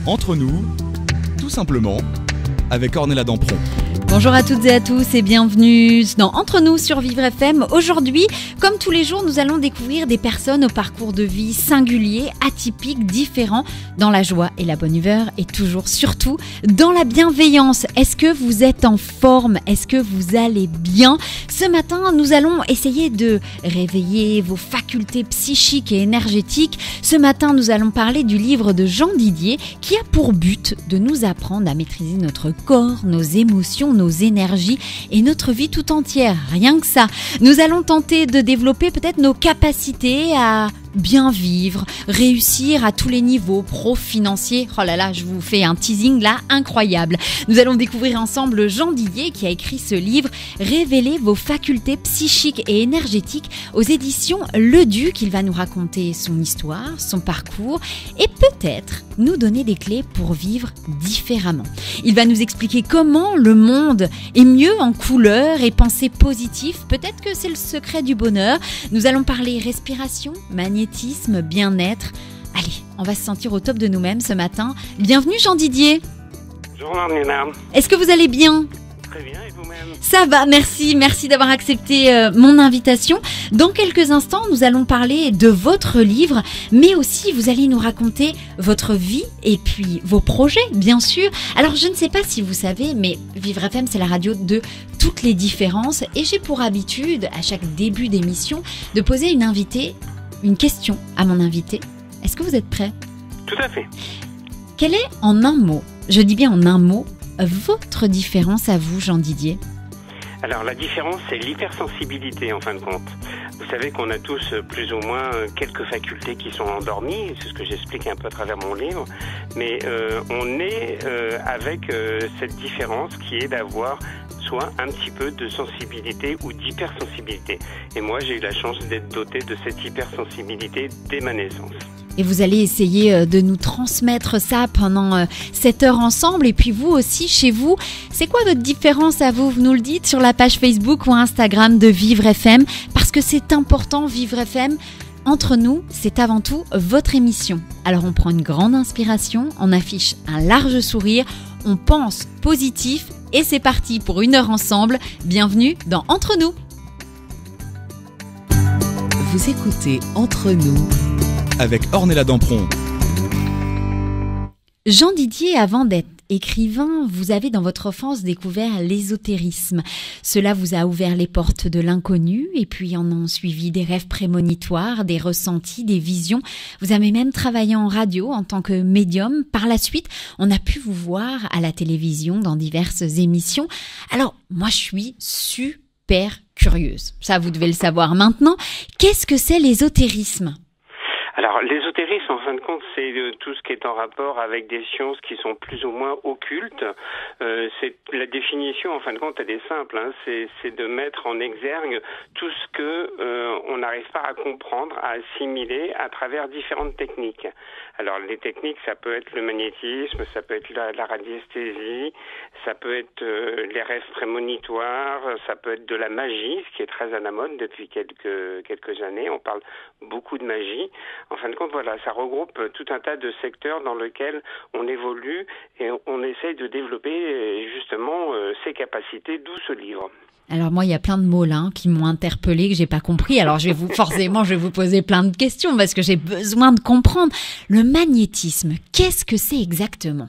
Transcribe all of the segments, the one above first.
Entre nous, tout simplement, avec Ornella Dampron. Bonjour à toutes et à tous et bienvenue dans Entre nous sur Vivre FM. Aujourd'hui, comme tous les jours, nous allons découvrir des personnes au parcours de vie singulier, atypique, différent, dans la joie et la bonne humeur et toujours, surtout, dans la bienveillance. Est-ce que vous êtes en forme? Est-ce que vous allez bien? Ce matin, nous allons essayer de réveiller vos facultés psychiques et énergétiques. Ce matin, nous allons parler du livre de Jean Didier qui a pour but de nous apprendre à maîtriser notre corps, nos émotions, nos énergies et notre vie tout entière. Rien que ça. Nous allons tenter de développer peut-être nos capacités à bien vivre, réussir à tous les niveaux, pro, financier. Oh là là, je vous fais un teasing là, incroyable. Nous allons découvrir ensemble Jean Didier qui a écrit ce livre « Révéler vos facultés psychiques et énergétiques » aux éditions Le Duc. Il va nous raconter son histoire, son parcours et peut-être nous donner des clés pour vivre différemment. Il va nous expliquer comment le monde est mieux en couleur et penser positif. Peut-être que c'est le secret du bonheur. Nous allons parler respiration, magnétisme, bien-être. Allez, on va se sentir au top de nous-mêmes ce matin. Bienvenue Jean Didier. Bonjour Ornella. Est-ce que vous allez bien ? Très bien, et vous-même? Ça va, merci d'avoir accepté mon invitation. Dans quelques instants, nous allons parler de votre livre, mais aussi vous allez nous raconter votre vie et puis vos projets, bien sûr. Alors, je ne sais pas si vous savez, mais Vivre FM, c'est la radio de toutes les différences et j'ai pour habitude, à chaque début d'émission, de poser une question à mon invité. Est-ce que vous êtes prêts ? Tout à fait. Quelle est, en un mot, je dis bien en un mot, votre différence à vous, Jean Didier? Alors la différence, c'est l'hypersensibilité en fin de compte. Vous savez qu'on a tous plus ou moins quelques facultés qui sont endormies, c'est ce que j'explique un peu à travers mon livre, mais on est avec cette différence qui est d'avoir soit un petit peu de sensibilité ou d'hypersensibilité. Et moi, j'ai eu la chance d'être doté de cette hypersensibilité dès ma naissance. Et vous allez essayer de nous transmettre ça pendant 7 heures ensemble. Et puis vous aussi, chez vous, c'est quoi votre différence à vous? Vous nous le dites sur la page Facebook ou Instagram de Vivre FM. Parce que c'est important, Vivre FM. Entre nous, c'est avant tout votre émission. Alors on prend une grande inspiration, on affiche un large sourire, on pense positif et c'est parti pour 1 heure ensemble. Bienvenue dans Entre nous. Vous écoutez Entre nous avec Ornella Dampron. Jean Didier, avant d'être écrivain, vous avez dans votre enfance découvert l'ésotérisme. Cela vous a ouvert les portes de l'inconnu et puis en ont suivi des rêves prémonitoires, des ressentis, des visions. Vous avez même travaillé en radio en tant que médium. Par la suite, on a pu vous voir à la télévision dans diverses émissions. Alors, moi, je suis super curieuse. Ça, vous devez le savoir maintenant. Qu'est-ce que c'est l'ésotérisme ? Alors, l'ésotérisme, en fin de compte, c'est tout ce qui est en rapport avec des sciences qui sont plus ou moins occultes. C'est la définition, en fin de compte, elle est simple. C'est de mettre en exergue tout ce que on n'arrive pas à comprendre, à assimiler à travers différentes techniques. Alors, les techniques, ça peut être le magnétisme, ça peut être la radiesthésie, ça peut être les rêves prémonitoires, ça peut être de la magie, ce qui est très à la mode depuis quelques années. On parle beaucoup de magie. En fin de compte, voilà, ça regroupe tout un tas de secteurs dans lesquels on évolue et on essaye de développer justement ses capacités, d'où ce livre. Alors moi, il y a plein de mots là qui m'ont interpellée, que j'ai pas compris. Alors je vais vous poser plein de questions parce que j'ai besoin de comprendre. Le magnétisme, qu'est-ce que c'est exactement ?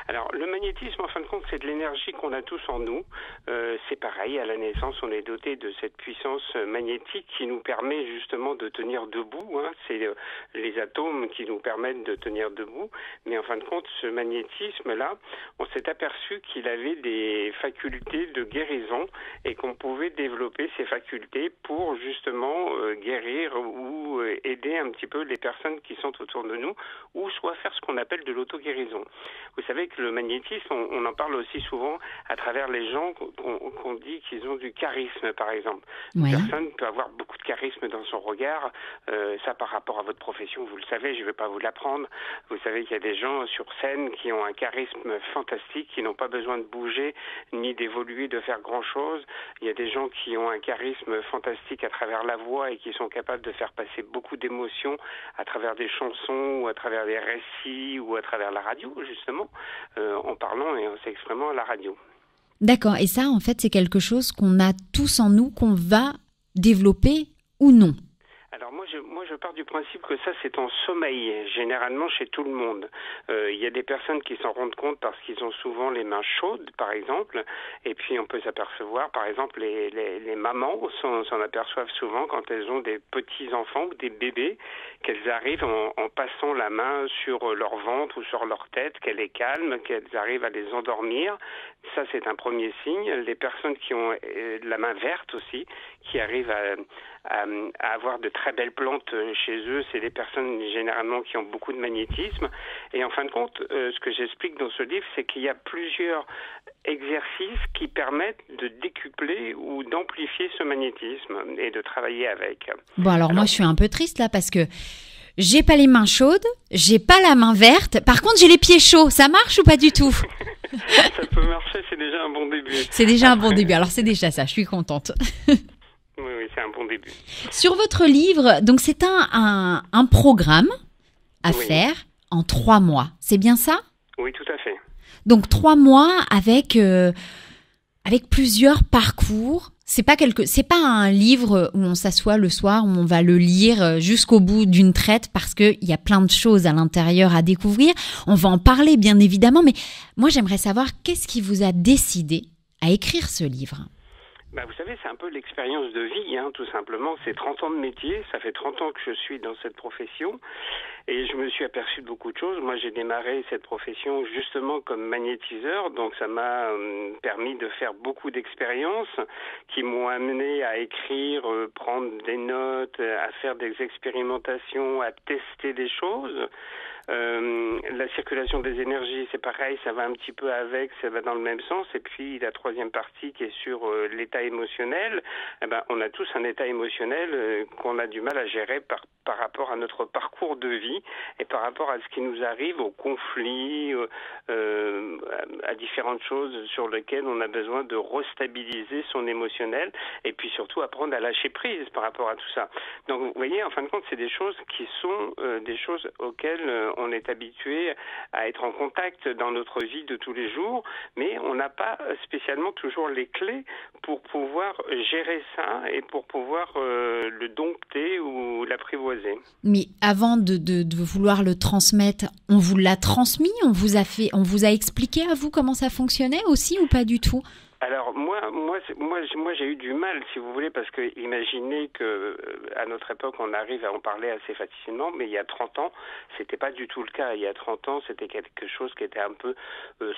Alors, le magnétisme, en fin de compte, c'est de l'énergie qu'on a tous en nous. C'est pareil, à la naissance, on est doté de cette puissance magnétique qui nous permet justement de tenir debout. C'est les atomes qui nous permettent de tenir debout. Mais en fin de compte, ce magnétisme-là, on s'est aperçu qu'il avait des facultés de guérison et qu'on pouvait développer ces facultés pour justement guérir ou aider un petit peu les personnes qui sont autour de nous ou soit faire ce qu'on appelle de l'auto-guérison. Vous savez que le magnétisme magnétisme, on en parle aussi souvent à travers les gens qu'on dit qu'ils ont du charisme, par exemple. Une personne peut avoir beaucoup de charisme dans son regard, ça par rapport à votre profession, vous le savez, je ne vais pas vous l'apprendre. Vous savez qu'il y a des gens sur scène qui ont un charisme fantastique, qui n'ont pas besoin de bouger, ni d'évoluer, de faire grand-chose. Il y a des gens qui ont un charisme fantastique à travers la voix et qui sont capables de faire passer beaucoup d'émotions à travers des chansons ou à travers des récits ou à travers la radio, justement, en parlant et en s'exprimant à la radio. D'accord, et ça, en fait, c'est quelque chose qu'on a tous en nous, qu'on va développer ou non? Alors moi je pars du principe que ça c'est en sommeil, généralement chez tout le monde. Il y a des personnes qui s'en rendent compte parce qu'ils ont souvent les mains chaudes, par exemple, et puis on peut s'apercevoir, par exemple, les mamans s'en aperçoivent souvent quand elles ont des petits-enfants ou des bébés, qu'elles arrivent en passant la main sur leur ventre ou sur leur tête, qu'elle est calme, qu'elles arrivent à les endormir. Ça c'est un premier signe. Les personnes qui ont la main verte aussi, qui arrivent à avoir de très belles plantes chez eux, c'est des personnes généralement qui ont beaucoup de magnétisme. Et en fin de compte, ce que j'explique dans ce livre, c'est qu'il y a plusieurs exercices qui permettent de décupler ou d'amplifier ce magnétisme et de travailler avec. Bon, alors moi je suis un peu triste là parce que j'ai pas les mains chaudes, j'ai pas la main verte, par contre j'ai les pieds chauds, ça marche ou pas du tout? Ça peut marcher, c'est déjà un bon début. C'est déjà un bon début, alors c'est déjà ça, je suis contente. Oui, c'est un bon début. Sur votre livre, donc c'est un programme à faire en 3 mois, c'est bien ça? Oui, tout à fait. Donc 3 mois avec plusieurs parcours. C'est pas un livre où on s'assoit le soir, où on va le lire jusqu'au bout d'une traite parce qu'il y a plein de choses à l'intérieur à découvrir. On va en parler bien évidemment, mais moi j'aimerais savoir qu'est-ce qui vous a décidé à écrire ce livre? Vous savez, c'est un peu l'expérience de vie, tout simplement. C'est 30 ans de métier, ça fait 30 ans que je suis dans cette profession et je me suis aperçu de beaucoup de choses. Moi, j'ai démarré cette profession justement comme magnétiseur, donc ça m'a permis de faire beaucoup d'expériences qui m'ont amené à écrire, prendre des notes, à faire des expérimentations, à tester des choses. La circulation des énergies, c'est pareil, ça va un petit peu avec, ça va dans le même sens. Et puis la troisième partie qui est sur l'état émotionnel, on a tous un état émotionnel qu'on a du mal à gérer par rapport à notre parcours de vie et par rapport à ce qui nous arrive, aux conflits, à différentes choses sur lesquelles on a besoin de restabiliser son émotionnel et puis surtout apprendre à lâcher prise par rapport à tout ça. Donc vous voyez, en fin de compte, c'est des choses qui sont des choses auxquelles on est habitué à être en contact dans notre vie de tous les jours, mais on n'a pas spécialement toujours les clés pour pouvoir gérer ça et pour pouvoir le dompter ou l'apprivoiser. Mais avant de vouloir le transmettre, on vous l'a transmis, on vous a expliqué à vous comment ça fonctionnait aussi ou pas du tout? Alors moi j'ai eu du mal, si vous voulez, parce que imaginez que à notre époque on arrive à en parler assez facilement, mais il y a 30 ans c'était pas du tout le cas. Il y a 30 ans c'était quelque chose qui était un peu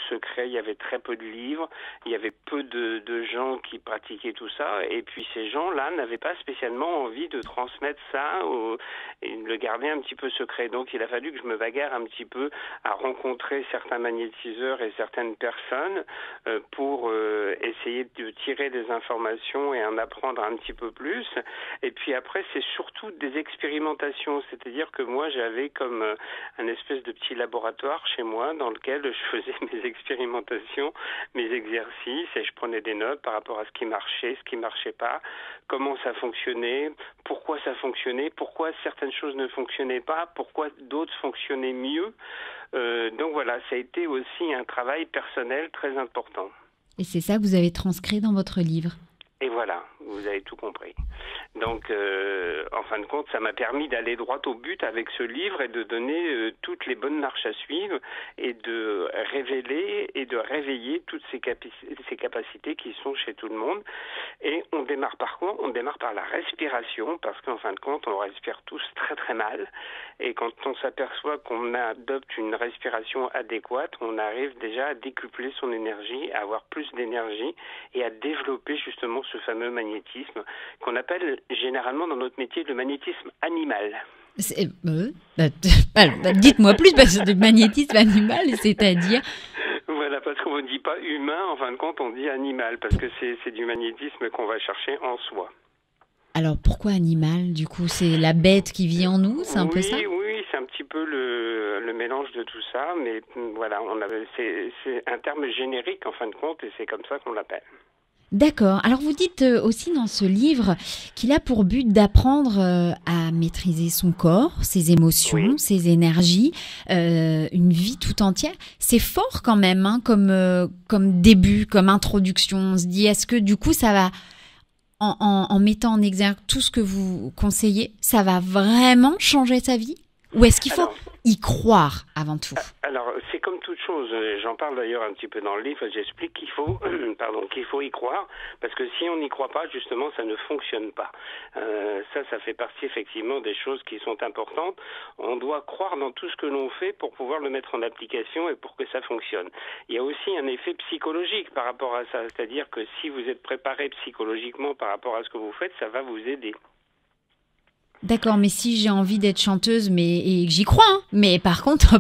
secret. Il y avait très peu de livres, il y avait peu de gens qui pratiquaient tout ça, et puis ces gens-là n'avaient pas spécialement envie de transmettre ça et de le garder un petit peu secret. Donc il a fallu que je me bagarre un petit peu à rencontrer certains magnétiseurs et certaines personnes pour essayer de tirer des informations et en apprendre un petit peu plus. Et puis après, c'est surtout des expérimentations. C'est-à-dire que moi, j'avais comme un espèce de petit laboratoire chez moi dans lequel je faisais mes expérimentations, mes exercices, et je prenais des notes par rapport à ce qui marchait, ce qui marchait pas, comment ça fonctionnait, pourquoi ça fonctionnait, pourquoi certaines choses ne fonctionnaient pas, pourquoi d'autres fonctionnaient mieux. Donc voilà, ça a été aussi un travail personnel très important. Et c'est ça que vous avez transcrit dans votre livre. Et voilà, vous avez tout compris. Donc, en fin de compte, ça m'a permis d'aller droit au but avec ce livre et de donner toutes les bonnes marches à suivre et de révéler et de réveiller toutes ces capacités qui sont chez tout le monde. Et on démarre par quoi? On démarre par la respiration, parce qu'en fin de compte, on respire tous très très mal. Et quand on s'aperçoit qu'on adopte une respiration adéquate, on arrive déjà à décupler son énergie, à avoir plus d'énergie et à développer justement ce fameux magnétisme qu'on appelle généralement dans notre métier le magnétisme animal. Dites-moi plus, parce que le magnétisme animal, c'est-à-dire... Voilà, parce on ne dit pas humain, en fin de compte, on dit animal, parce que c'est du magnétisme qu'on va chercher en soi. Alors pourquoi animal? Du coup, c'est la bête qui vit en nous, c'est un peu ça? Oui, c'est un petit peu le mélange de tout ça, mais voilà, c'est un terme générique en fin de compte, et c'est comme ça qu'on l'appelle. D'accord. Alors vous dites aussi dans ce livre qu'il a pour but d'apprendre à maîtriser son corps, ses émotions, ses énergies, une vie tout entière. C'est fort quand même, hein, comme début, comme introduction. On se dit, est-ce que du coup ça va, en mettant en exergue tout ce que vous conseillez, ça va vraiment changer sa vie? Ou est-ce qu'il faut y croire avant tout? Alors, c'est comme toute chose. J'en parle d'ailleurs un petit peu dans le livre. J'explique qu'il faut, qu'il faut y croire, parce que si on n'y croit pas, justement, ça ne fonctionne pas. Ça fait partie effectivement des choses qui sont importantes. On doit croire dans tout ce que l'on fait pour pouvoir le mettre en application et pour que ça fonctionne. Il y a aussi un effet psychologique par rapport à ça, c'est-à-dire que si vous êtes préparé psychologiquement par rapport à ce que vous faites, ça va vous aider. D'accord, mais si j'ai envie d'être chanteuse, et que j'y crois, hein, mais par contre,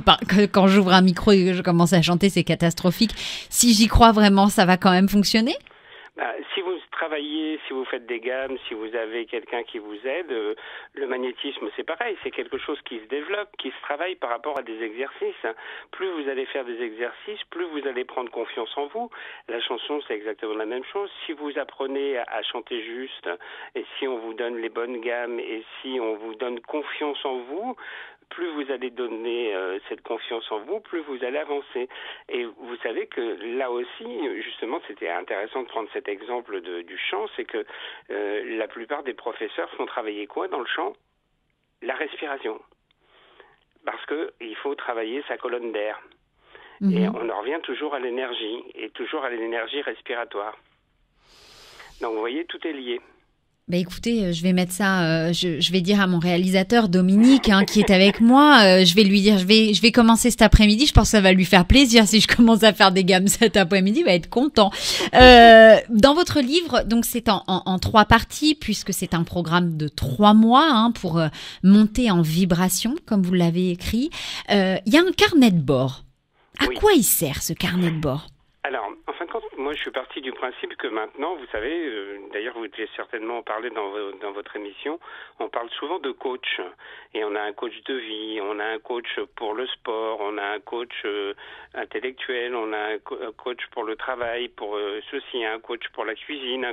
quand j'ouvre un micro et que je commence à chanter, c'est catastrophique. Si j'y crois vraiment, ça va quand même fonctionner? Si vous travaillez, si vous faites des gammes, si vous avez quelqu'un qui vous aide, le magnétisme c'est pareil, c'est quelque chose qui se développe, qui se travaille par rapport à des exercices. Plus vous allez faire des exercices, plus vous allez prendre confiance en vous. La chanson c'est exactement la même chose. Si vous apprenez à chanter juste, et si on vous donne les bonnes gammes, et si on vous donne confiance en vous, plus vous allez donner cette confiance en vous, plus vous allez avancer. Et vous savez que là aussi, justement, c'était intéressant de prendre cet exemple du chant, c'est que la plupart des professeurs font travailler quoi dans le chant? La respiration. Parce qu'il faut travailler sa colonne d'air. Et on en revient toujours à l'énergie, et toujours à l'énergie respiratoire. Donc vous voyez, tout est lié. Bah écoutez, je vais mettre ça, je vais dire à mon réalisateur Dominique, hein, qui est avec moi, je vais lui dire, je vais commencer cet après-midi, je pense que ça va lui faire plaisir si je commence à faire des gammes cet après-midi, il va être content. Dans votre livre, donc c'est en 3 parties, puisque c'est un programme de 3 mois, hein, pour monter en vibration, comme vous l'avez écrit. Il y a un carnet de bord. À quoi il sert ce carnet de bord? Alors, en fin de compte, moi je suis parti du principe que maintenant, vous savez, d'ailleurs vous devez certainement en parler dans votre émission, on parle souvent de coach. Et on a un coach de vie, on a un coach pour le sport, on a un coach intellectuel, on a un coach pour le travail, pour ceci, un coach pour la cuisine.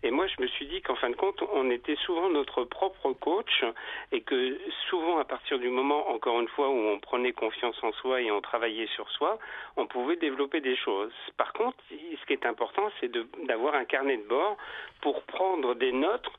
Et moi je me suis dit qu'en fin de compte, on était souvent notre propre coach et que souvent à partir du moment, encore une fois, où on prenait confiance en soi et on travaillait sur soi, on pouvait développer des choses. Par contre, ce qui est important, c'est d'avoir un carnet de bord pour prendre des notes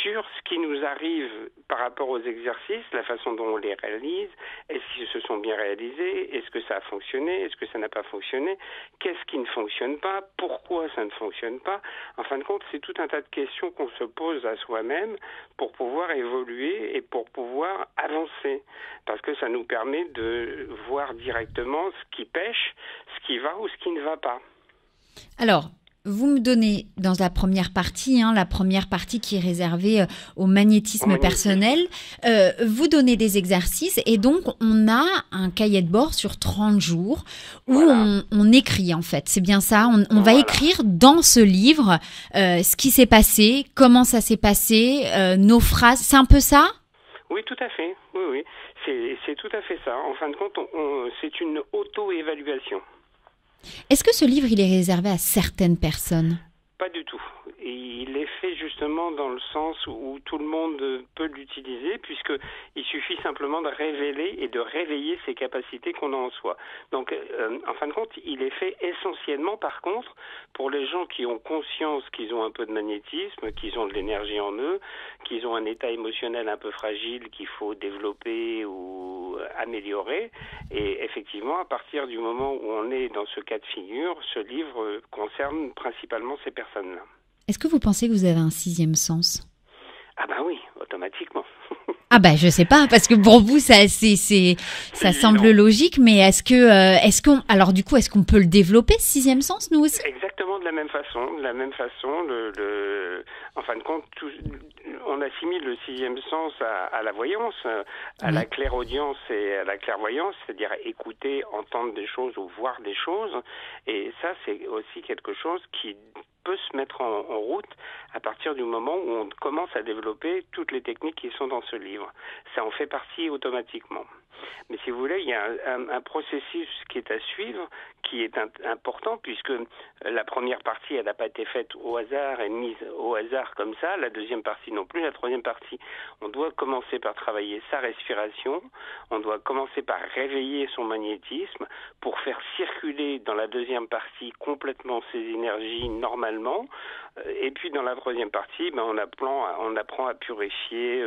sur ce qui nous arrive par rapport aux exercices, la façon dont on les réalise, est-ce qu'ils se sont bien réalisés, est-ce que ça a fonctionné, est-ce que ça n'a pas fonctionné, qu'est-ce qui ne fonctionne pas, pourquoi ça ne fonctionne pas. En fin de compte, c'est tout un tas de questions qu'on se pose à soi-même pour pouvoir évoluer et pour pouvoir avancer. Parce que ça nous permet de voir directement ce qui pêche, ce qui va ou ce qui ne va pas. Alors, vous me donnez dans la première partie, la première partie qui est réservée au magnétisme personnel, vous donnez des exercices et donc on a un cahier de bord sur 30 jours où on écrit en fait. C'est bien ça, on va écrire dans ce livre ce qui s'est passé, comment ça s'est passé, nos phrases, c'est un peu ça ? Oui, tout à fait, oui. C'est tout à fait ça. En fin de compte, c'est une auto-évaluation. Est-ce que ce livre, il est réservé à certaines personnes ? Pas du tout. Il est fait justement dans le sens où tout le monde peut l'utiliser, puisqu'il suffit simplement de révéler et de réveiller ces capacités qu'on a en soi. Donc, en fin de compte, il est fait essentiellement, par contre, pour les gens qui ont conscience qu'ils ont un peu de magnétisme, qu'ils ont de l'énergie en eux, qu'ils ont un état émotionnel un peu fragile qu'il faut développer ou améliorer. Et effectivement, à partir du moment où on est dans ce cas de figure, ce livre concerne principalement ces personnes-là. Est-ce que vous pensez que vous avez un 6e sens ? Ah ben oui, automatiquement. Ah bah je sais pas, parce que pour vous ça semble logique, mais alors du coup est-ce qu'on peut le développer ce sixième sens nous aussi? Exactement de la même façon. En fin de compte, on assimile le sixième sens à la voyance, à la clairaudience et à la clairvoyance, c'est-à-dire écouter, entendre des choses ou voir des choses. Et ça, c'est aussi quelque chose qui peut se mettre en route à partir du moment où on commence à développer toutes les techniques qui sont dans ce livre. Ça en fait partie automatiquement. Mais si vous voulez, il y a un processus qui est à suivre, qui est important, puisque la première partie, elle n'a pas été faite au hasard et mise au hasard comme ça, la deuxième partie non plus, la troisième partie, on doit commencer par travailler sa respiration, on doit commencer par réveiller son magnétisme pour faire circuler dans la deuxième partie complètement ses énergies normalement, et puis dans la troisième partie, on apprend à purifier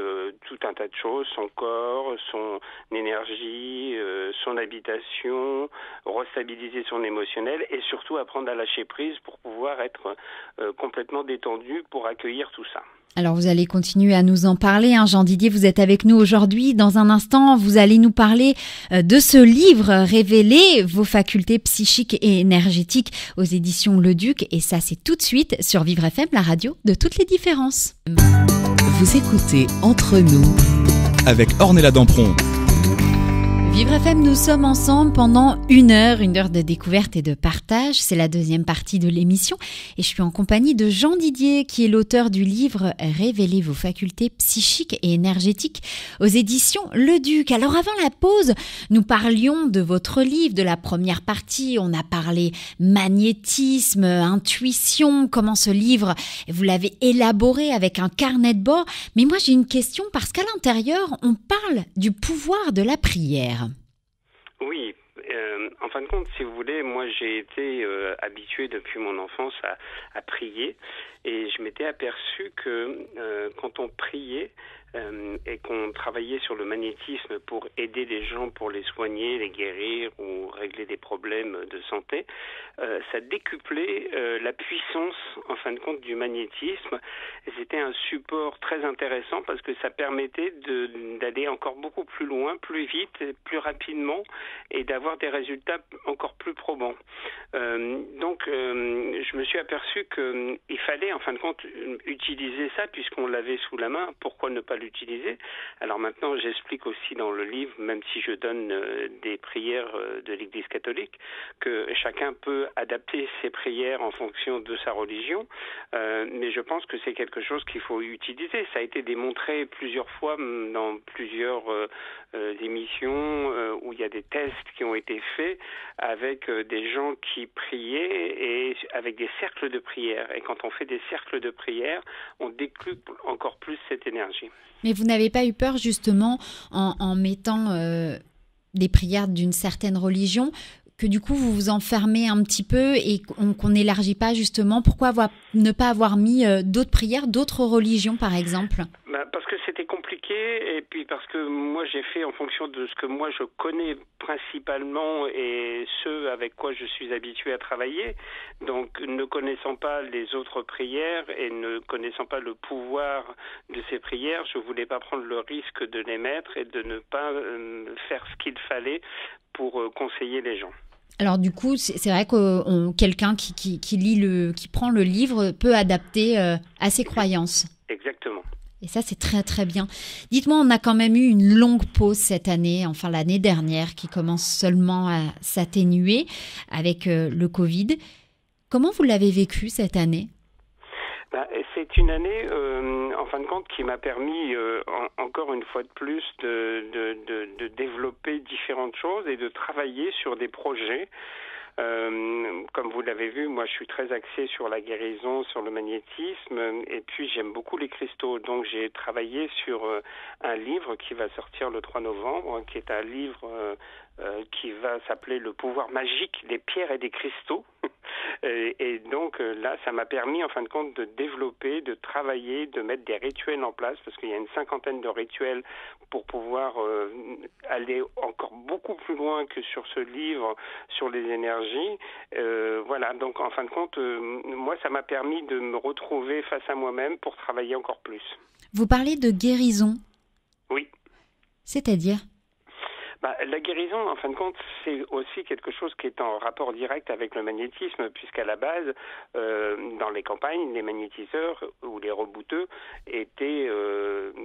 tout un tas de choses, son corps, son énergie, son habitation, restabiliser son émotionnel et surtout apprendre à lâcher prise pour pouvoir être complètement détendu pour accueillir tout ça. Alors vous allez continuer à nous en parler, Jean Didier, vous êtes avec nous aujourd'hui. Dans un instant, vous allez nous parler de ce livre, Révéler vos facultés psychiques et énergétiques aux éditions Le Duc. Et ça, c'est tout de suite sur Vivre FM, la radio de toutes les différences. Vous écoutez Entre nous avec Ornella Dampron. Vivre FM, nous sommes ensemble pendant une heure de découverte et de partage. C'est la deuxième partie de l'émission et je suis en compagnie de Jean Didier qui est l'auteur du livre Révéler vos facultés psychiques et énergétiques aux éditions Le Duc. Alors avant la pause, nous parlions de votre livre, de la première partie. On a parlé magnétisme, intuition, comment ce livre, vous l'avez élaboré avec un carnet de bord. Mais moi j'ai une question parce qu'à l'intérieur, on parle du pouvoir de la prière. Oui, en fin de compte, si vous voulez, moi j'ai été habitué depuis mon enfance à prier et je m'étais aperçu que quand on priait et qu'on travaillait sur le magnétisme pour aider les gens, pour les soigner, les guérir ou régler des problèmes de santé, ça décuplait la puissance, en fin de compte, du magnétisme. Et c'était un support très intéressant parce que ça permettait d'aller encore beaucoup plus loin, plus vite, plus rapidement et d'avoir des résultats encore plus probants. Donc, je me suis aperçu qu'il fallait, en fin de compte, utiliser ça puisqu'on l'avait sous la main. Pourquoi ne pas l'utiliser? Alors maintenant, j'explique aussi dans le livre, même si je donne des prières de l'Église catholique, que chacun peut adapter ses prières en fonction de sa religion, mais je pense que c'est quelque chose qu'il faut utiliser. Ça a été démontré plusieurs fois dans plusieurs émissions où il y a des tests qui ont été faits avec des gens qui priaient et avec des cercles de prière. Et quand on fait des cercles de prière, on décuple encore plus cette énergie. Mais vous n'avez pas eu peur justement en mettant des prières d'une certaine religion que du coup vous vous enfermez un petit peu et qu'on n'élargit pas justement? Pourquoi ne pas avoir mis d'autres prières, d'autres religions par exemple? Parce que c'était compliqué et puis parce que moi j'ai fait en fonction de ce que moi je connais principalement et ce avec quoi je suis habitué à travailler. Donc ne connaissant pas les autres prières et ne connaissant pas le pouvoir de ces prières, je voulais pas prendre le risque de les mettre et de ne pas faire ce qu'il fallait pour conseiller les gens. Alors du coup, c'est vrai que quelqu'un qui prend le livre peut adapter à ses croyances. Exactement. Et ça, c'est très très bien. Dites-moi, on a quand même eu une longue pause cette année, enfin l'année dernière, qui commence seulement à s'atténuer avec le Covid. Comment vous l'avez vécu cette année ? C'est une année, en fin de compte, qui m'a permis, encore une fois de plus, de développer différentes choses et de travailler sur des projets. Comme vous l'avez vu, moi je suis très axé sur la guérison, sur le magnétisme et puis j'aime beaucoup les cristaux. Donc j'ai travaillé sur un livre qui va sortir le 3 novembre, qui est un livre qui va s'appeler Le pouvoir magique des pierres et des cristaux. Et donc là, ça m'a permis en fin de compte de développer, de travailler, de mettre des rituels en place parce qu'il y a une 50aine de rituels pour pouvoir aller encore beaucoup plus loin que sur ce livre, sur les énergies. Voilà, donc en fin de compte, moi, ça m'a permis de me retrouver face à moi-même pour travailler encore plus. Vous parlez de guérison. Oui. C'est-à-dire ? La guérison, en fin de compte, c'est aussi quelque chose qui est en rapport direct avec le magnétisme, puisqu'à la base, dans les campagnes, les magnétiseurs ou les rebouteux étaient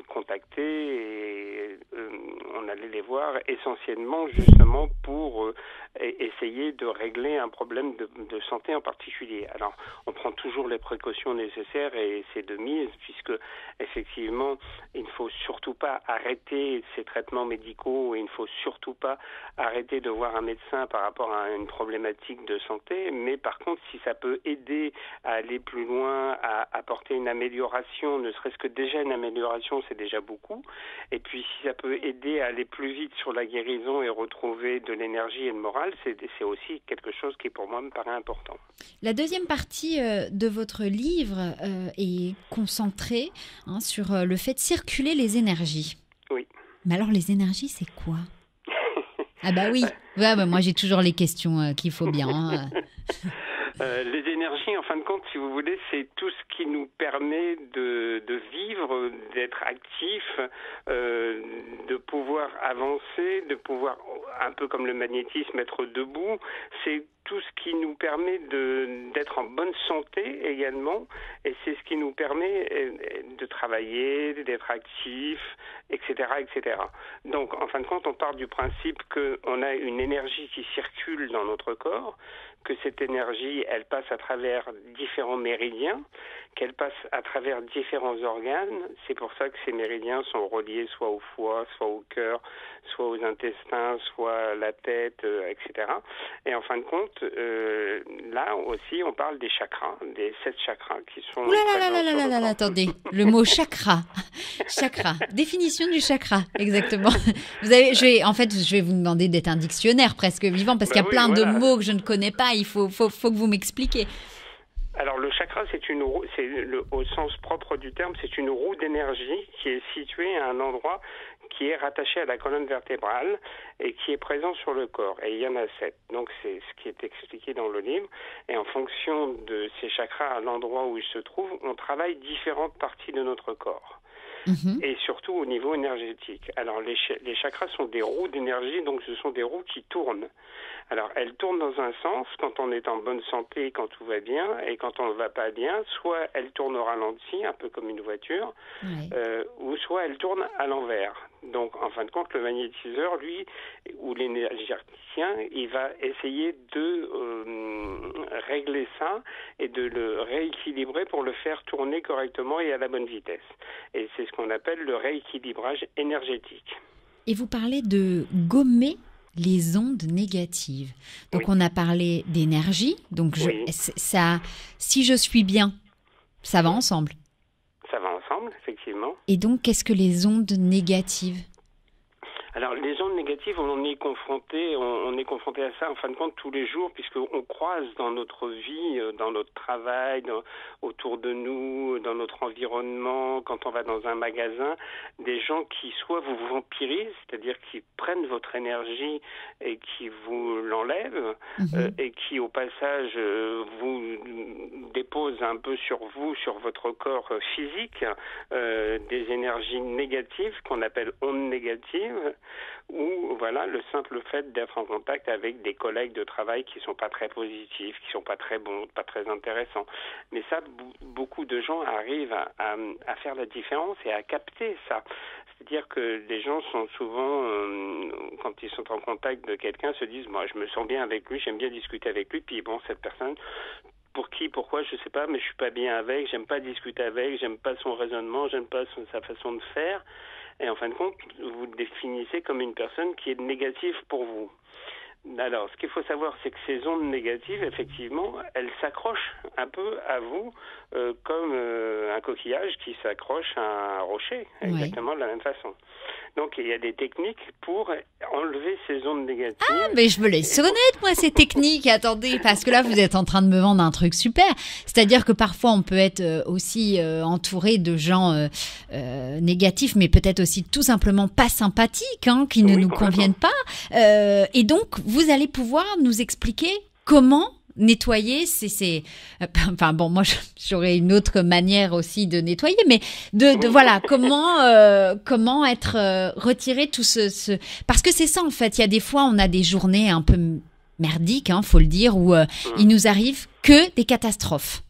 contactés et on allait les voir essentiellement justement pour essayer de régler un problème de santé en particulier. Alors, on prend toujours les précautions nécessaires et c'est de mise, puisque effectivement, il ne faut surtout pas arrêter ces traitements médicaux et il ne faut surtout pas arrêter de voir un médecin par rapport à une problématique de santé, mais par contre, si ça peut aider à aller plus loin, à apporter une amélioration, ne serait-ce que déjà une amélioration, c'est déjà beaucoup, et puis si ça peut aider à aller plus vite sur la guérison et retrouver de l'énergie et le moral, c'est aussi quelque chose qui pour moi me paraît important. La deuxième partie de votre livre est concentrée sur le fait de circuler les énergies. Oui. Mais alors les énergies, c'est quoi ? Ah bah oui, moi j'ai toujours les questions qu'il faut bien. Les énergies, en fin de compte, si vous voulez, c'est tout ce qui nous permet de vivre, d'être actif, de pouvoir avancer, de pouvoir, un peu comme le magnétisme, être debout. C'est tout ce qui nous permet d'être en bonne santé également, et c'est ce qui nous permet de travailler, d'être actif, etc., etc. Donc, en fin de compte, on part du principe qu'on a une énergie qui circule dans notre corps, que cette énergie, elle passe à travers différents méridiens, qu'elle passe à travers différents organes. C'est pour ça que ces méridiens sont reliés soit au foie, soit au cœur, soit aux intestins, soit à la tête, etc. Et en fin de compte, là aussi, on parle des chakras, des 7 chakras qui sont... Attendez, le mot chakra. Chakra, définition du chakra, exactement. Je vais vous demander d'être un dictionnaire presque vivant, parce qu'il y a plein de mots que je ne connais pas, il faut que vous m'expliquiez. Alors le chakra, c'est une roue, au sens propre du terme, c'est une roue d'énergie qui est située à un endroit qui est rattaché à la colonne vertébrale et qui est présent sur le corps. Et il y en a 7. Donc c'est ce qui est expliqué dans le livre. Et en fonction de ces chakras, à l'endroit où ils se trouvent, on travaille différentes parties de notre corps. Et surtout au niveau énergétique. Alors les chakras sont des roues d'énergie, donc ce sont des roues qui tournent. Alors elles tournent dans un sens quand on est en bonne santé, quand tout va bien, et quand on ne va pas bien, soit elles tournent au ralenti, un peu comme une voiture, ou soit elles tournent à l'envers. Donc en fin de compte, le magnétiseur, lui, ou l'énergéticien, il va essayer de régler ça et de le rééquilibrer pour le faire tourner correctement et à la bonne vitesse. Et c'est ce qu'on appelle le rééquilibrage énergétique. Et vous parlez de gommer les ondes négatives. Donc on a parlé d'énergie. Donc si je suis bien, ça va ensemble. Ça va ensemble, effectivement. Et donc qu'est-ce que les ondes négatives ? Alors, les ondes négatives, on est confronté à ça, en fin de compte, tous les jours, puisqu'on croise dans notre vie, dans notre travail, autour de nous, dans notre environnement, quand on va dans un magasin, des gens qui soit vous vampirisent, c'est-à-dire qui prennent votre énergie et qui vous l'enlèvent, et qui, au passage, vous déposent un peu sur vous, sur votre corps physique, des énergies négatives qu'on appelle ondes négatives, ou voilà, le simple fait d'être en contact avec des collègues de travail qui sont pas très positifs, qui sont pas très bons, pas très intéressants. Mais ça, beaucoup de gens arrivent à faire la différence et à capter ça. C'est-à-dire que les gens sont souvent, quand ils sont en contact de quelqu'un, se disent, moi, je me sens bien avec lui, j'aime bien discuter avec lui, puis bon, cette personne, pourquoi, je sais pas, mais je suis pas bien avec, j'aime pas discuter avec, j'aime pas son raisonnement, j'aime pas sa façon de faire. Et en fin de compte, vous le définissez comme une personne qui est négative pour vous. Alors, ce qu'il faut savoir, c'est que ces ondes négatives, effectivement, elles s'accrochent un peu à vous comme un coquillage qui s'accroche à un rocher, exactement de la même façon. Donc, il y a des techniques pour enlever ces ondes négatives. Ah, mais je me laisse connaître, moi, ces techniques. Attendez, parce que là, vous êtes en train de me vendre un truc super. C'est-à-dire que parfois, on peut être aussi entouré de gens négatifs, mais peut-être aussi tout simplement pas sympathiques, qui ne nous conviennent pas. Et donc, vous allez pouvoir nous expliquer comment Nettoyer, enfin bon, moi j'aurais une autre manière aussi de nettoyer, mais voilà, comment être retiré tout ce parce que c'est ça en fait. Il y a des fois on a des journées un peu merdiques, faut le dire, où il nous arrive que des catastrophes.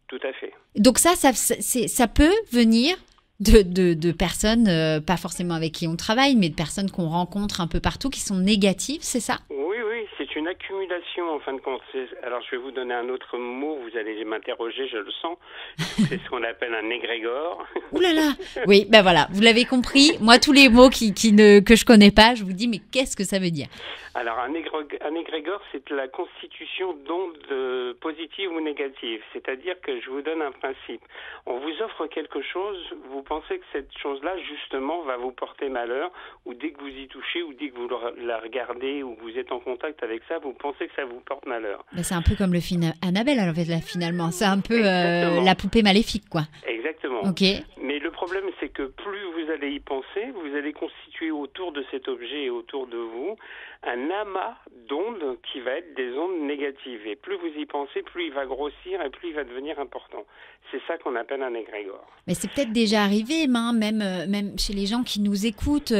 Tout à fait. Donc ça peut venir de personnes, pas forcément avec qui on travaille, mais de personnes qu'on rencontre un peu partout qui sont négatives, c'est ça ? Oui, c'est une accumulation en fin de compte. Alors je vais vous donner un autre mot, vous allez m'interroger, je le sens. C'est ce qu'on appelle un égrégore. Ouh là là. Oui, ben voilà, vous l'avez compris. Moi, tous les mots que je connais pas, je vous dis, mais qu'est-ce que ça veut dire ? Alors un égrégore, c'est la constitution d'ondes positives ou négatives. C'est-à-dire que je vous donne un principe. On vous offre quelque chose, vous pensez que cette chose-là, justement, va vous porter malheur, ou dès que vous y touchez, ou dès que vous la regardez, ou que vous êtes en contact avec ça, vous pensez que ça vous porte malheur. Mais c'est un peu comme le film Annabelle, en fait, là, finalement. C'est un peu la poupée maléfique, quoi. Exactement. Ok. Mais le problème, c'est que plus vous allez y penser, vous allez constituer autour de cet objet et autour de vous un amas d'ondes qui va être des ondes négatives. Et plus vous y pensez, plus il va grossir et plus il va devenir important. C'est ça qu'on appelle un égrégore. Mais c'est peut-être déjà arrivé, même chez les gens qui nous écoutent.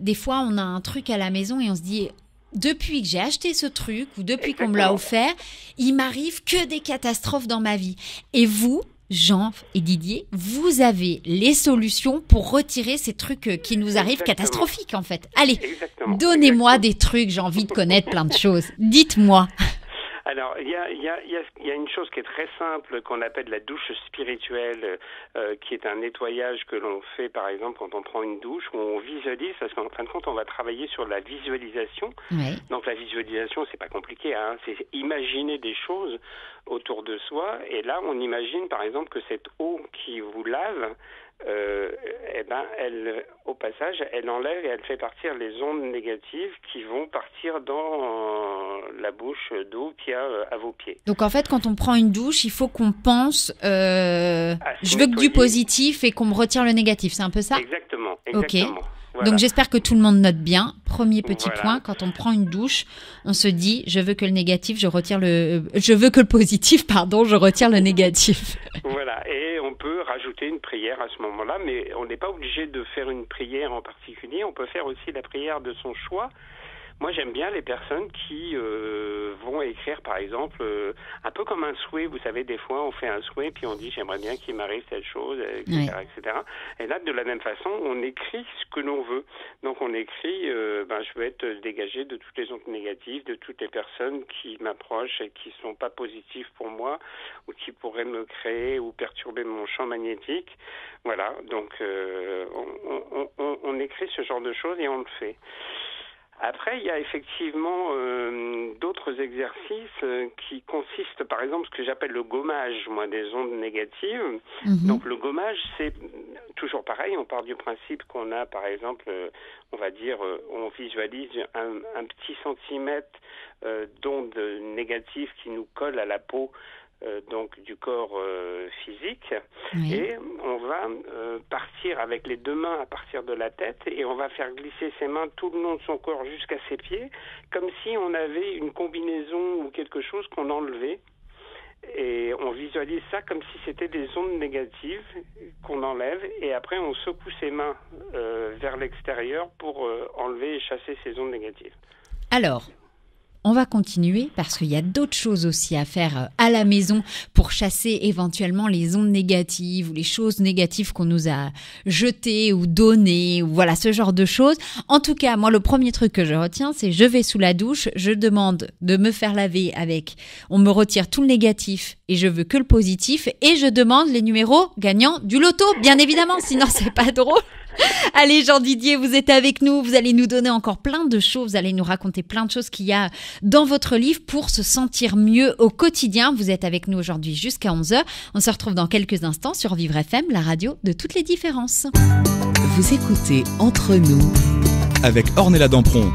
Des fois, on a un truc à la maison et on se dit... Depuis que j'ai acheté ce truc ou depuis qu'on me l'a offert, il m'arrive que des catastrophes dans ma vie. Et vous, Jean et Didier, vous avez les solutions pour retirer ces trucs qui nous arrivent catastrophiques en fait. Allez, donnez-moi des trucs, j'ai envie de connaître plein de choses. Dites-moi. Alors, il y a une chose qui est très simple qu'on appelle la douche spirituelle, qui est un nettoyage que l'on fait, par exemple, quand on prend une douche, où on visualise, parce qu'en fin de compte, on va travailler sur la visualisation. Oui. Donc, la visualisation, c'est pas compliqué, c'est imaginer des choses autour de soi. Et là, on imagine, par exemple, que cette eau qui vous lave, elle, au passage, elle enlève et elle fait partir les ondes négatives qui vont partir dans la bouche d'eau qu'il y a à vos pieds. Donc en fait, quand on prend une douche, il faut qu'on pense je veux que du positif et qu'on me retire le négatif, c'est un peu ça ? Exactement. Ok. Voilà. Donc j'espère que tout le monde note bien. Premier petit point, quand on prend une douche, on se dit je veux que le positif, je retire le négatif. Voilà, et on peut rajouter une prière à ce moment-là, mais on n'est pas obligé de faire une prière en particulier, on peut faire aussi la prière de son choix. Moi, j'aime bien les personnes qui vont écrire, par exemple, un peu comme un souhait. Vous savez, des fois, on fait un souhait, puis on dit « j'aimerais bien qu'il m'arrive telle chose », etc., etc. Et là, de la même façon, on écrit ce que l'on veut. Donc, on écrit je veux être dégagé de toutes les ondes négatives, de toutes les personnes qui m'approchent et qui ne sont pas positives pour moi, ou qui pourraient me créer ou perturber mon champ magnétique. » Voilà, donc on écrit ce genre de choses et on le fait. Après, il y a effectivement d'autres exercices qui consistent, par exemple, ce que j'appelle le gommage, des ondes négatives. Mm-hmm. Donc, le gommage, c'est toujours pareil. On part du principe qu'on a, par exemple, on va dire, on visualise un petit centimètre d'ondes négatives qui nous collent à la peau. Donc du corps physique, oui. Et on va partir avec les deux mains à partir de la tête et on va faire glisser ses mains tout le long de son corps jusqu'à ses pieds, comme si on avait une combinaison ou quelque chose qu'on enlevait. Et on visualise ça comme si c'était des ondes négatives qu'on enlève et après on secoue ses mains vers l'extérieur pour enlever et chasser ces ondes négatives. Alors, on va continuer parce qu'il y a d'autres choses aussi à faire à la maison pour chasser éventuellement les ondes négatives ou les choses négatives qu'on nous a jetées ou données ou voilà ce genre de choses. En tout cas, moi le premier truc que je retiens, c'est je vais sous la douche, je demande de me faire laver on me retire tout le négatif et je veux que le positif et je demande les numéros gagnants du loto, bien évidemment, sinon c'est pas drôle. Allez, Jean Didier, vous êtes avec nous, vous allez nous donner encore plein de choses, vous allez nous raconter plein de choses qu'il y a dans votre livre pour se sentir mieux au quotidien. Vous êtes avec nous aujourd'hui jusqu'à 11h. On se retrouve dans quelques instants sur Vivre FM, la radio de toutes les différences. Vous écoutez Entre nous avec Ornella Dampron.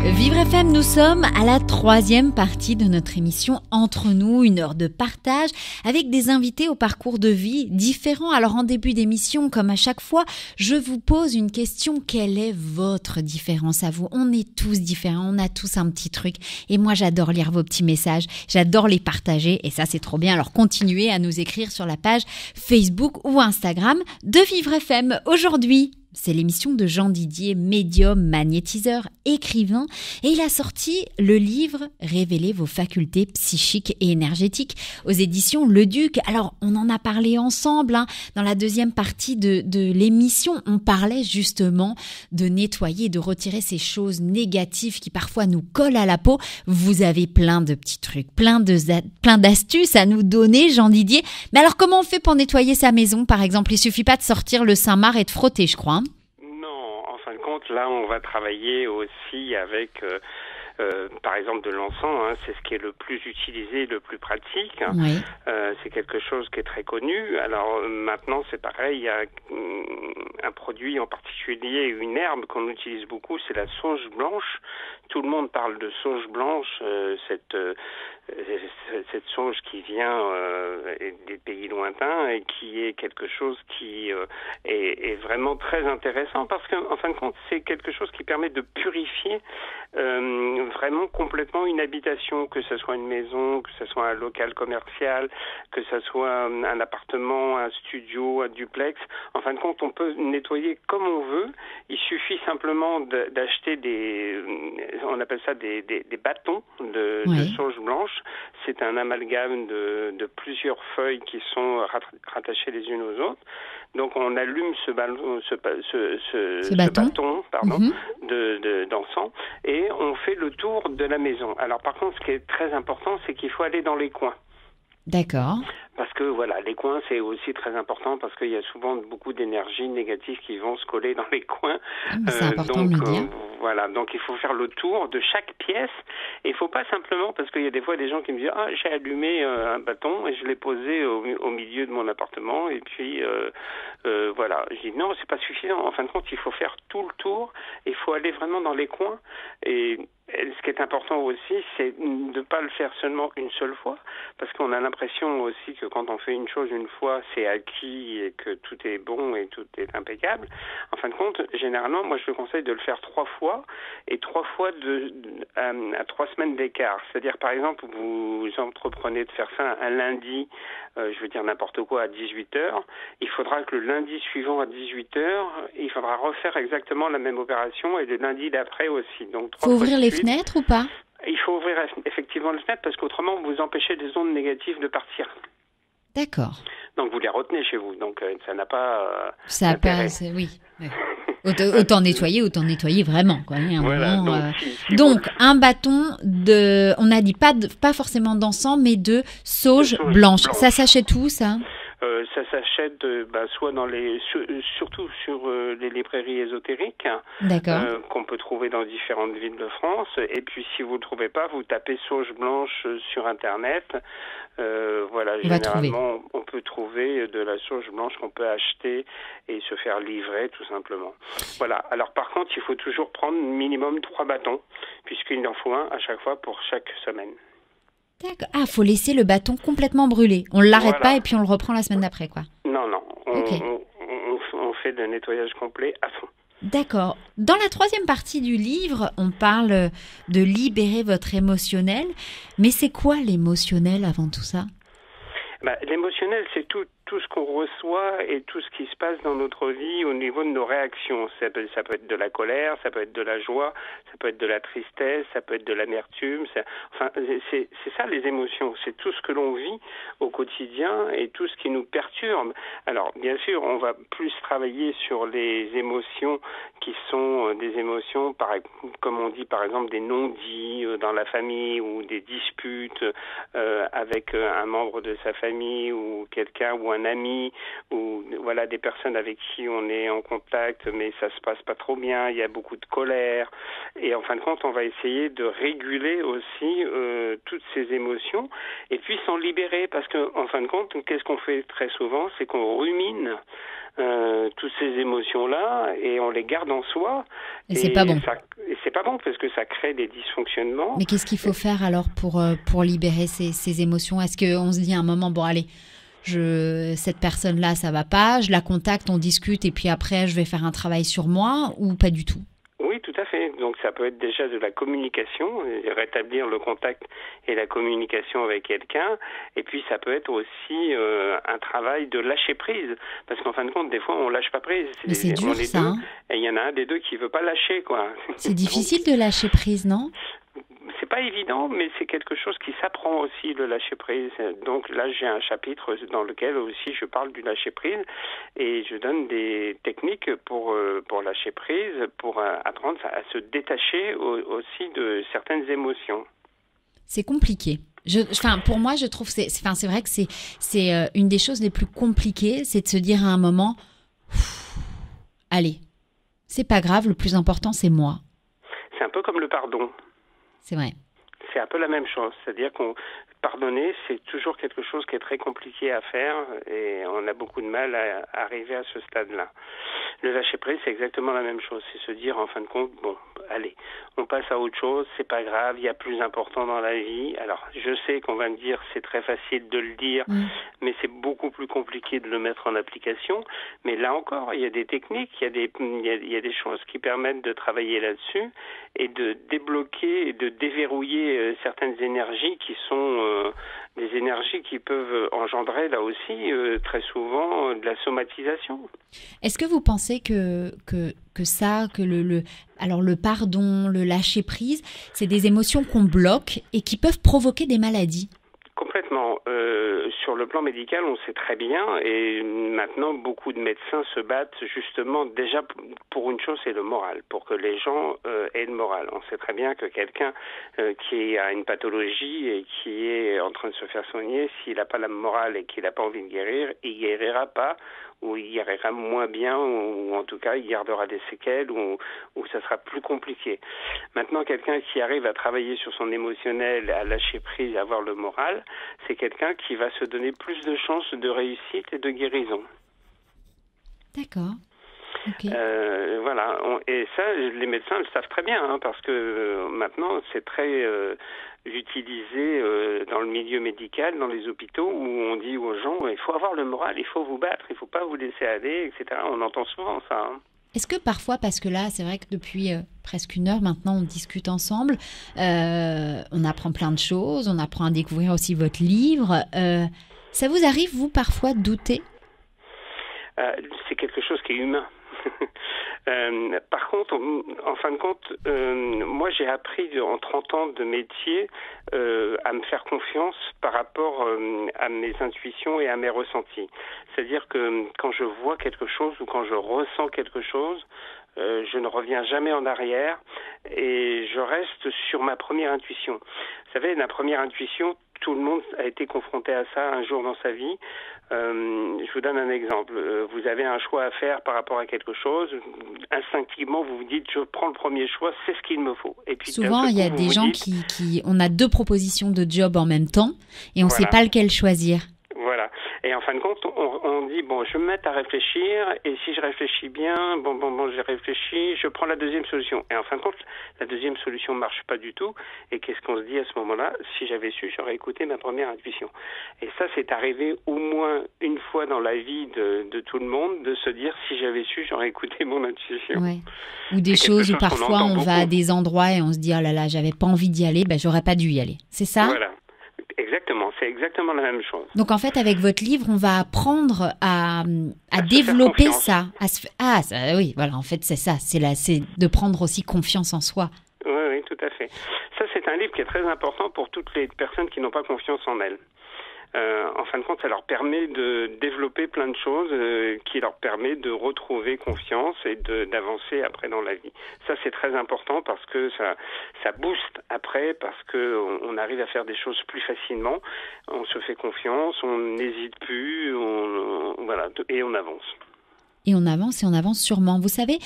Vivre FM, nous sommes à la troisième partie de notre émission Entre nous, une heure de partage avec des invités au parcours de vie différents. Alors en début d'émission, comme à chaque fois, je vous pose une question. Quelle est votre différence à vous? On est tous différents, on a tous un petit truc. Et moi, j'adore lire vos petits messages, j'adore les partager et ça, c'est trop bien. Alors continuez à nous écrire sur la page Facebook ou Instagram de Vivre FM. Aujourd'hui, c'est l'émission de Jean Didier, médium, magnétiseur, écrivain, et il a sorti le livre « Révélez vos facultés psychiques et énergétiques » aux éditions Le Duc. Alors, on en a parlé ensemble, dans la deuxième partie de l'émission. On parlait justement de nettoyer, de retirer ces choses négatives qui parfois nous collent à la peau. Vous avez plein de petits trucs, plein d'astuces à nous donner, Jean Didier. Mais alors, comment on fait pour nettoyer sa maison, par exemple? Il suffit pas de sortir le Saint-Marc et de frotter, je crois. Là, on va travailler aussi avec, par exemple, de l'encens. C'est ce qui est le plus utilisé, le plus pratique. Oui. C'est quelque chose qui est très connu. Alors maintenant, c'est pareil. Il y a un produit en particulier, une herbe qu'on utilise beaucoup, c'est la sauge blanche. Tout le monde parle de sauge blanche, cette sauge qui vient des pays lointains et qui est quelque chose qui est vraiment très intéressant parce qu'en fin de compte, c'est quelque chose qui permet de purifier vraiment complètement une habitation, que ce soit une maison, que ce soit un local commercial, que ce soit un appartement, un studio, un duplex. En fin de compte, on peut nettoyer comme on veut. Il suffit simplement d'acheter on appelle ça des bâtons de sauge blanche. C'est un amalgame de plusieurs feuilles qui sont rattachées les unes aux autres. Donc on allume ce bâton d'encens et on fait le tour de la maison. Alors par contre, ce qui est très important, c'est qu'il faut aller dans les coins. D'accord. Parce que voilà, les coins, c'est aussi très important parce qu'il y a souvent beaucoup d'énergie négative qui vont se coller dans les coins. C'est important de le dire. Voilà, donc il faut faire le tour de chaque pièce. Et il faut pas simplement, parce qu'il y a des fois des gens qui me disent j'ai allumé un bâton et je l'ai posé au milieu de mon appartement et puis voilà. Je dis non, c'est pas suffisant. En fin de compte, il faut faire tout le tour. Il faut aller vraiment dans les coins. Et ce qui est important aussi, c'est de ne pas le faire seulement une seule fois, parce qu'on a l'impression aussi que quand on fait une chose une fois, c'est acquis et que tout est bon et tout est impeccable. En fin de compte, généralement, moi je conseille de le faire 3 fois, et 3 fois à 3 semaines d'écart. C'est-à-dire, par exemple, vous entreprenez de faire ça un lundi, je veux dire n'importe quoi, à 18h. Il faudra que le lundi suivant à 18h, il faudra refaire exactement la même opération, et le lundi d'après aussi. Donc 3 fois. Faut ouvrir les fenêtres ou pas? Il faut ouvrir effectivement les fenêtres parce qu'autrement vous empêchez les ondes négatives de partir. D'accord. Donc vous les retenez chez vous, donc ça n'a pas ça d'intérêt. Oui. Autant nettoyer vraiment, quoi. Voilà, donc un bâton on a dit pas forcément d'encens, mais de sauge blanche. Ça s'achète où, ça? Ça s'achète soit surtout sur les librairies ésotériques. D'accord. Qu'on peut trouver dans différentes villes de France. Et puis si vous ne le trouvez pas, vous tapez sauge blanche sur Internet. Généralement, on peut trouver de la sauge blanche qu'on peut acheter et se faire livrer tout simplement. Voilà. Alors par contre, il faut toujours prendre minimum 3 bâtons, puisqu'il en faut un à chaque fois pour chaque semaine. D'accord. Ah, faut laisser le bâton complètement brûlé. On l'arrête pas et puis on le reprend la semaine d'après, quoi. Non. Okay. On fait le nettoyage complet à fond. D'accord. Dans la troisième partie du livre, on parle de libérer votre émotionnel. Mais c'est quoi l'émotionnel avant tout ça? L'émotionnel, c'est tout ce qu'on reçoit et tout ce qui se passe dans notre vie au niveau de nos réactions. Ça peut être de la colère, ça peut être de la joie, ça peut être de la tristesse, ça peut être de l'amertume. C'est ça les émotions. C'est tout ce que l'on vit au quotidien et tout ce qui nous perturbe. Alors, bien sûr, on va plus travailler sur les émotions qui sont des émotions, comme on dit par exemple des non-dits dans la famille ou des disputes avec un membre de sa famille ou quelqu'un ou un ami ou voilà des personnes avec qui on est en contact mais ça se passe pas trop bien, il y a beaucoup de colère et en fin de compte on va essayer de réguler aussi toutes ces émotions et puis s'en libérer parce que en fin de compte qu'est-ce qu'on fait très souvent, c'est qu'on rumine toutes ces émotions-là et on les garde en soi. Et c'est pas bon. Et c'est pas bon parce que ça crée des dysfonctionnements. Mais qu'est-ce qu'il faut faire alors pour libérer ces émotions? Est-ce qu'on se dit à un moment, bon allez, cette personne-là, ça va pas, je la contacte, on discute et puis après je vais faire un travail sur moi ou pas du tout? Oui, tout à fait. Donc ça peut être déjà de la communication, rétablir le contact et la communication avec quelqu'un. Et puis ça peut être aussi un travail de lâcher prise. Parce qu'en fin de compte, des fois, on lâche pas prise. Mais c'est dur ça. Hein. Et il y en a un des deux qui veut pas lâcher, quoi. C'est difficile de lâcher prise, non? C'est pas évident, mais c'est quelque chose qui s'apprend aussi, le lâcher-prise. Donc là, j'ai un chapitre dans lequel aussi je parle du lâcher-prise et je donne des techniques pour lâcher-prise, pour apprendre à se détacher aussi de certaines émotions. C'est compliqué. Pour moi, je trouve c'est vrai que c'est une des choses les plus compliquées, c'est de se dire à un moment, allez, c'est pas grave, le plus important, c'est moi. C'est un peu comme le pardon. C'est vrai. C'est un peu la même chose, c'est-à-dire qu'on pardonner, c'est toujours quelque chose qui est très compliqué à faire et on a beaucoup de mal à arriver à ce stade-là. Le lâcher-prise, c'est exactement la même chose, c'est se dire en fin de compte, bon, allez, on passe à autre chose, c'est pas grave, il y a plus important dans la vie. Alors, je sais qu'on va me dire, c'est très facile de le dire, mais c'est beaucoup plus compliqué de le mettre en application. Mais là encore, il y a des techniques, il y a des choses qui permettent de travailler là-dessus et de débloquer et de déverrouiller certaines énergies qui sont des énergies qui peuvent engendrer là aussi très souvent de la somatisation. Est-ce que vous pensez que le pardon, le lâcher prise, c'est des émotions qu'on bloque et qui peuvent provoquer des maladies? Complètement. Sur le plan médical, on sait très bien, et maintenant beaucoup de médecins se battent justement déjà pour une chose, c'est le moral, pour que les gens aient le moral. On sait très bien que quelqu'un qui a une pathologie et qui est en train de se faire soigner, s'il n'a pas la morale et qu'il n'a pas envie de guérir, il guérira pas, ou il guérira moins bien, ou en tout cas il gardera des séquelles, ou ça sera plus compliqué. Maintenant, quelqu'un qui arrive à travailler sur son émotionnel, à lâcher prise, à avoir le moral, c'est quelqu'un qui va se donner plus de chances de réussite et de guérison. D'accord. Okay. Voilà. Et ça, les médecins le savent très bien, parce que maintenant, c'est très utilisé dans le milieu médical, dans les hôpitaux, où on dit aux gens, il faut avoir le moral, il faut vous battre, il ne faut pas vous laisser aller, etc. On entend souvent ça. Est-ce que parfois, parce que là, c'est vrai que depuis presque une heure maintenant, on discute ensemble, on apprend plein de choses, on apprend à découvrir aussi votre livre. Ça vous arrive, vous, parfois, de douter? C'est quelque chose qui est humain. Par contre, en fin de compte, moi j'ai appris en 30 ans de métier à me faire confiance par rapport à mes intuitions et à mes ressentis. C'est-à-dire que quand je vois quelque chose ou quand je ressens quelque chose, je ne reviens jamais en arrière et je reste sur ma première intuition. Vous savez, la première intuition, tout le monde a été confronté à ça un jour dans sa vie. Je vous donne un exemple. Vous avez un choix à faire par rapport à quelque chose. Instinctivement, vous vous dites, je prends le premier choix, c'est ce qu'il me faut. Et puis, souvent, il y a des gens qui... On a 2 propositions de job en même temps et on ne sait pas lequel choisir. Voilà. Et en fin de compte, on dit, bon, je vais me mettre à réfléchir, et si je réfléchis bien, bon, j'ai réfléchi, je prends la deuxième solution. Et en fin de compte, la deuxième solution ne marche pas du tout. Et qu'est-ce qu'on se dit à ce moment-là? Si j'avais su, j'aurais écouté ma première intuition. Et ça, c'est arrivé au moins une fois dans la vie de tout le monde, de se dire, si j'avais su, j'aurais écouté mon intuition. Ouais. Ou des choses où parfois on va à des endroits et on se dit, oh là là, j'avais pas envie d'y aller, j'aurais pas dû y aller. C'est ça? Voilà. Exactement, c'est exactement la même chose. Donc en fait, avec votre livre, on va apprendre à développer ça. Oui, voilà, en fait, c'est ça. C'est de prendre aussi confiance en soi. Oui, tout à fait. Ça, c'est un livre qui est très important pour toutes les personnes qui n'ont pas confiance en elles. En fin de compte, ça leur permet de développer plein de choses qui leur permet de retrouver confiance et d'avancer après dans la vie. Ça, c'est très important parce que ça booste après, parce que on arrive à faire des choses plus facilement. On se fait confiance, on n'hésite plus, voilà, et on avance. Et on avance sûrement. Vous savez,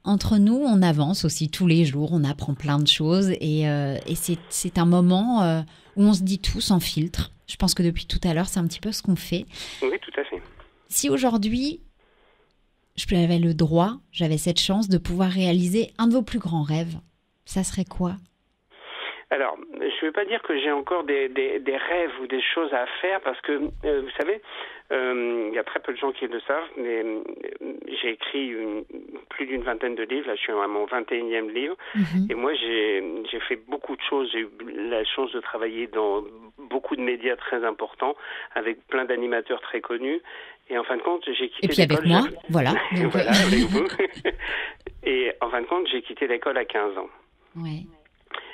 entre nous, on avance aussi tous les jours, on apprend plein de choses et c'est un moment où on se dit tout sans filtre. Je pense que depuis tout à l'heure, c'est un petit peu ce qu'on fait. Oui, tout à fait. Si aujourd'hui, j'avais le droit, j'avais cette chance de pouvoir réaliser un de vos plus grands rêves, ça serait quoi ? Alors, je ne veux pas dire que j'ai encore des rêves ou des choses à faire parce que, vous savez, il y a très peu de gens qui le savent, mais j'ai écrit plus d'une vingtaine de livres. Là, je suis à mon 21e livre. Et moi, j'ai fait beaucoup de choses. J'ai eu la chance de travailler dans beaucoup de médias très importants avec plein d'animateurs très connus. Et en fin de compte, j'ai quitté l'école. Et puis avec moi, voilà. Donc... voilà, avec vous. Et en fin de compte, j'ai quitté l'école à 15 ans. Ouais.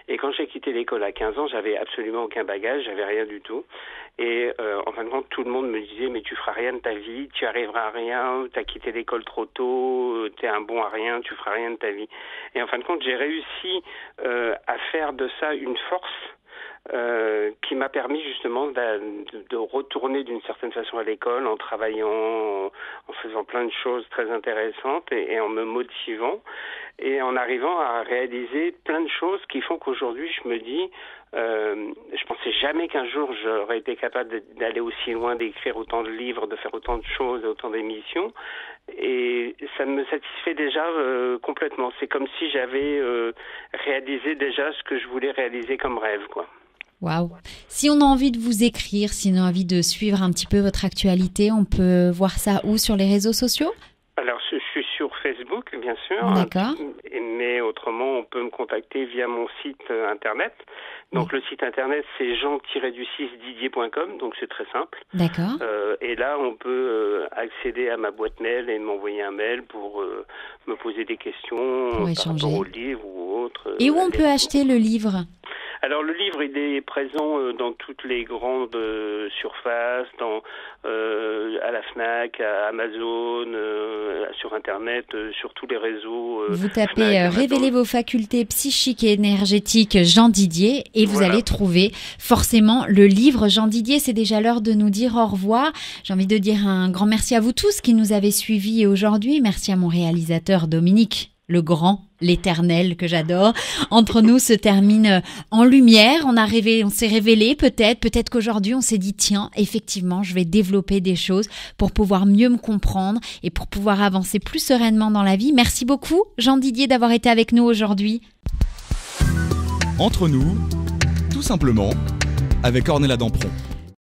Et quand j'ai quitté l'école à 15 ans, j'avais absolument aucun bagage, j'avais rien du tout. Et en fin de compte, tout le monde me disait « mais tu feras rien de ta vie, tu arriveras à rien, t'as quitté l'école trop tôt, t'es un bon à rien, tu feras rien de ta vie ». Et en fin de compte, j'ai réussi à faire de ça une force qui m'a permis justement de retourner d'une certaine façon à l'école en travaillant, en faisant plein de choses très intéressantes et en me motivant et en arrivant à réaliser plein de choses qui font qu'aujourd'hui je me dis je pensais jamais qu'un jour j'aurais été capable d'aller aussi loin, d'écrire autant de livres, de faire autant de choses, autant d'émissions et ça me satisfait déjà complètement. C'est comme si j'avais réalisé déjà ce que je voulais réaliser comme rêve, quoi. Waouh. Si on a envie de vous écrire, si on a envie de suivre un petit peu votre actualité, on peut voir ça où sur les réseaux sociaux ? Alors, je suis sur Facebook, bien sûr. D'accord. Mais autrement, on peut me contacter via mon site internet. Donc, le site internet, c'est jean-du6didier.com, donc c'est très simple. D'accord. Et là, on peut accéder à ma boîte mail et m'envoyer un mail pour me poser des questions par rapport au livre ou autre. Et où on peut acheter le livre ? Alors le livre, il est présent dans toutes les grandes surfaces, à la Fnac, à Amazon, sur Internet, sur tous les réseaux. Vous tapez « Révélez vos facultés psychiques et énergétiques Jean Didier » et vous allez trouver forcément le livre. Jean Didier, c'est déjà l'heure de nous dire au revoir. J'ai envie de dire un grand merci à vous tous qui nous avez suivis aujourd'hui. Merci à mon réalisateur Dominique. Le grand, l'éternel que j'adore. Entre nous se termine en lumière. On s'est révélé peut-être qu'aujourd'hui on s'est dit tiens, effectivement, je vais développer des choses pour pouvoir mieux me comprendre et pour pouvoir avancer plus sereinement dans la vie. Merci beaucoup, Jean Didier, d'avoir été avec nous aujourd'hui. Entre nous, tout simplement, avec Ornella Dampron.